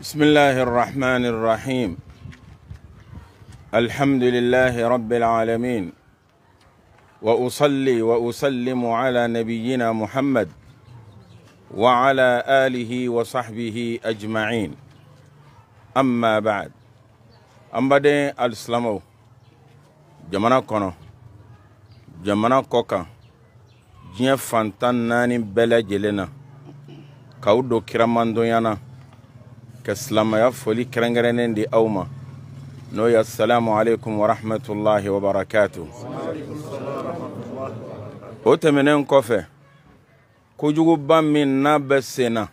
بسم الله الرحمن الرحيم. الحمد لله رب العالمين، وأصلي وأسلم على نبينا محمد وعلى آله وصحبه أجمعين. أما بعد، أمبدي الإسلام جمانا كونو جمانا كوكا جين فانتان ناني بلا جلنا كاودو كراماندو يانا كسلام يا فولي كرنغرنين دي أوما نويا السلام عليكم ورحمة الله وبركاته. وتمنين كوفي كوجو بامين نابسينا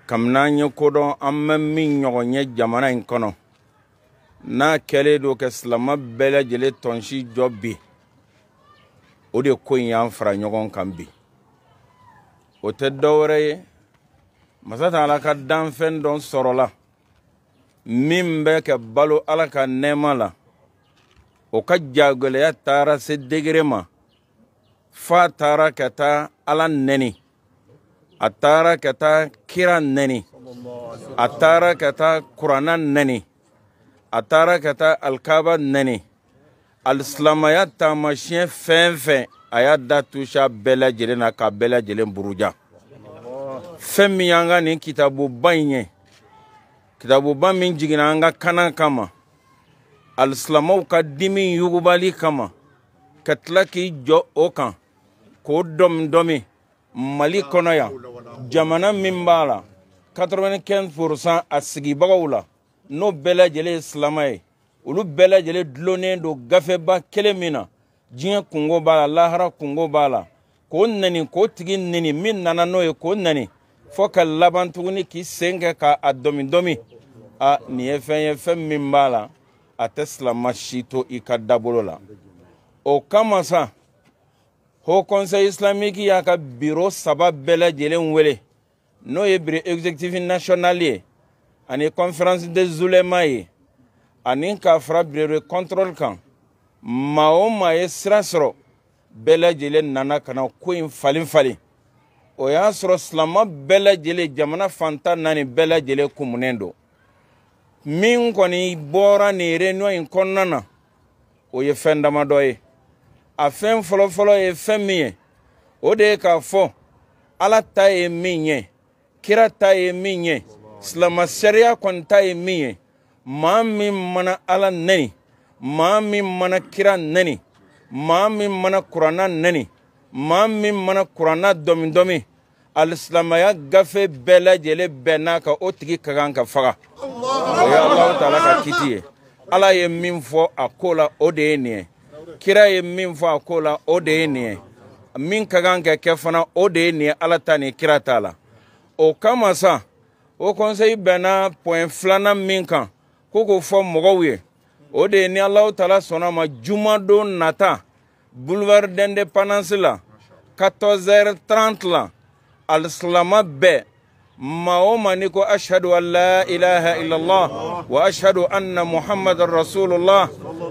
كم نانيو كودو أما مين يغني جمانا انكونو نا كاليدو كسلام بلا جلي تونشي جوبي ودي كوين يانفرا نيغون كامبي وتدوري masata ala ka danfɛn dɔn sɔrɔla min bɛ ka balo ala ka nɛɛma la o ka jagɛlɛya taara se degere ma fa taara ka taa ala nɛni a taara ka taa kira nɛni a taara ka taa kurana nɛni a taara ka taa alikaba nɛni alisilamaya taamasiyɛn fɛn fɛn a y'a da tusa bɛɛ lajɛlen na ka bɛɛ lajɛlen buruja. Femi yanga ni kitabu bainye kitabu ba min jigina anga kana kama al-islamaw ka dimi yugubali kama katlaki jo okan ko domi mali kono ya jamana mimbala 95% asigi bagawula no bela jele islamay ulu bela jele dlone do gafe ba kelemina jinya kungo bala lahara kungo bala ko nani ko tigi nani min nana no e ko nani foka laban tuguni ki senga ka domi a ni fɛn min b'a la a tɛ silama si to i ka dabolo la. O kama sa Haut Conseil islamique y'a ka bureau 3 bɛɛ lajɛlen wele n'o ye bureau exécutif national ye ani conférence des oulémas ye ani k'a fara bureau de contrôle kan maa o maa ye sira sɔrɔ bɛɛ lajɛlen nana ka na ko in falen o y'a sɔrɔ silama bɛɛ lajɛlen jamana fantan naani bɛɛ lajɛlen kumunen don min kɔni bɔra nin réunion in kɔnɔna na o ye fɛn damadɔ ye. A fɛn fɔlɔfɔlɔ ye fɛn min ye o de ye k'a fɔ ala ta ye min ye kira ta ye min ye silama sariya kɔni ta ye min ye maa min mana ala nɛni maa min mana kira nɛni maa min mana kurana nɛni maa min mana kurana domi alisilamaya gafe bɛɛ lajɛlen bɛɛ n'a ka o tigi ka kan ka faga. O ye Alahu Taala ka kiti ye. Ala ye min fɔ a ko la o de ye nin ye kira ye min fɔ a ko la o de ye nin ye min ka kan ka kɛ fana o de ye nin ye ala ta ni kira ta la. O kama sa o conseil bɛnna point 2nan min kan ko k'o fɔ mɔgɔw ye o de ye ni Alahu Taala sɔnna ma jumadon nata boulevard d'indépendance la 14h30 la al-islama bɛɛ maa o maa ni ko ashhadu an la ilaha illallah wa ashhadu anna muhammadan rasulullah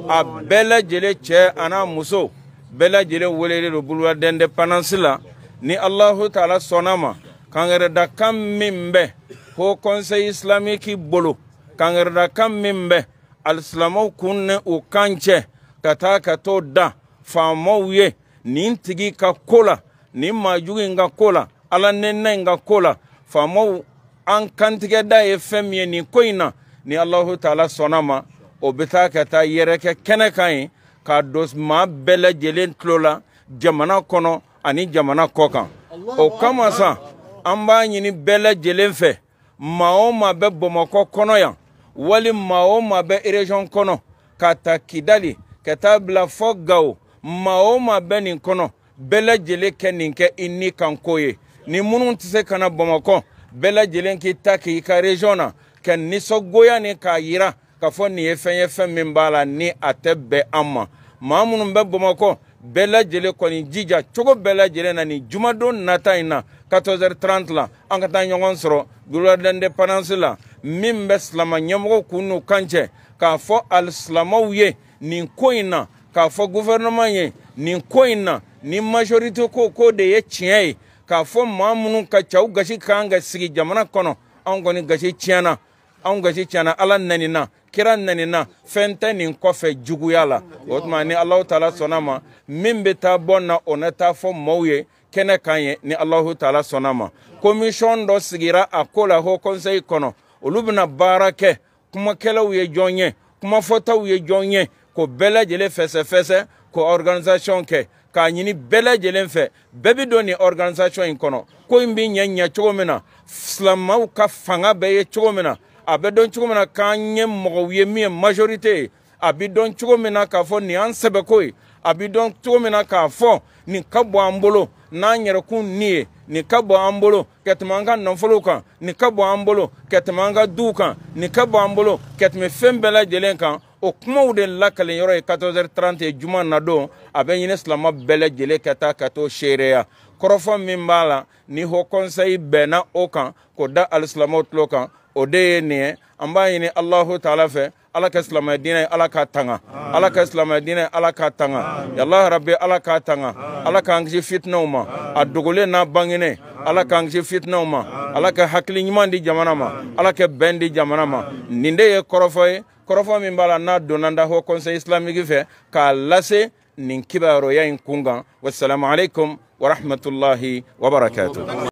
a bɛɛ lajɛlen cɛ ana muso bɛɛ lajɛlen welelen don boulevard d'indépendance la ni Allahu Taala sɔnna ma kangɛrɛdakan min bɛ Haut Conseil islamique bolo kangɛrɛdakan min bɛ alisilamɛw kun ni o kan cɛ ka taa ka t'o da faamaw ye nin tigi ka ko la nin maajugu in ka ko la ala nɛnɛ in ka ko la faamaw an kantigɛda ye fɛn min ye nin ko in na ni Allahu Taala sɔnna ma o bɛ taa ka taa yɛrɛkɛ kɛnɛ kan ye k'a don maa bɛɛ lajɛlen tulo la jamana kɔnɔ ani jamana kɔ kan. O kama sa an b'a ɲini bɛɛ lajɛlen fɛ maa o maa bɛ Bamakɔ kɔnɔ yan wali maa o maa bɛ région kɔnɔ ka ta Kidali ka taa bila fɔ Gawo maa o maa bɛ nin kɔnɔ bɛɛ lajɛlen kɛ nin kɛ i ni kan ko ye ni minnu tɛ se ka na Bamakɔ bɛɛ lajɛlen k'i ta k'i ka région na ka nisɔngoya ni k'a yira k'a fɔ nin ye fɛn min b'a la ni a tɛ bɛn an ma. Maa minnu bɛ Bamakɔ bɛɛ lajɛlen kɔni jija cogo bɛɛ lajɛlen na ni jumadon nata in na 14h30 la an ka taa ɲɔgɔn sɔrɔ boulevard d'indépendance la min bɛ silama ɲɛmɔgɔw kun n'u kan cɛ k'a fɔ alisilamɛw ye nin ko in na k'a fɔ gouvernement ye nin ko in na ni majorité ko de ye tiɲɛ ye k'a fɔ maa minnu ka caw gasi kan ka sigi jamana kɔnɔ an kɔni gasi tiɲɛna an gasi tiɲɛna ala nanina kira nanina fɛn tɛ nin kɔfɛ juguya la o tuma ni Allahu taala sɔnna ma min bɛ taa bɔ na o na taa fɔ maaw ye kɛnɛ kan ye ni Allahu taala sɔnna ma commission dɔ sigira a ko la Haut Conseil kɔnɔ olu bɛna baara kɛ kumakɛlaw ye jɔn ye kumafɔtaw ye jɔn ye ko bɛɛ lajɛlen fɛsɛfɛsɛ ko organisation kɛ k'a ɲini bɛɛ lajɛlen fɛ bɛɛ bɛ don ni organisation in kɔnɔ ko in bɛ ɲɛ cogo min na silamɛw ka fanga bɛ ye cogo min na a bɛ dɔn cogo min na k'an ye mɔgɔw ye min ye majorité ye a bɛ dɔn cogo min na k'a fɔ nin y'an sɛbɛko ye a bɛ dɔn cogo min na k'a fɔ nin ka bɔ an bolo n'an yɛrɛkun nin ye nin ka bɔ an bolo ka tɛmɛ an ka nafolow kan nin ka bɔ an bolo ka tɛmɛ an ka duw kan nin ka bɔ an bolo ka tɛmɛ fɛn bɛɛ lajɛlen kan o kumaw de lakalen yɔrɔ ye 14h30 ye juma nadon a bɛ ɲini silama bɛɛ lajɛlen ka taa ka t'o seereya kɔrɔfɔ min b'a la ni Haut Conseil bɛnna o kan k'o da alisilamɛw tulo kan o de ye nin ye an b'a ɲini Allahu taala fɛ ala ka silamɛ diinɛ ala ka tanga ala ka silamɛ diinɛ ala ka tanga yallah rabbi ala ka tanga ala k'an kisi fitnaw ma a dogolen n'a bangenen ala k'an kisi fitnaw ma ala ka hakili ɲuman di jamana ma ala ka bɛn di jamana ma nin de ye kɔrɔfɔ ye kɔrɔfɔ min b'a la n'a donna da Haut Conseil islamique fɛ k'a lase nin kibaruya in kun kan wassalamu alaikum wa rahmatullahi wa barakatuh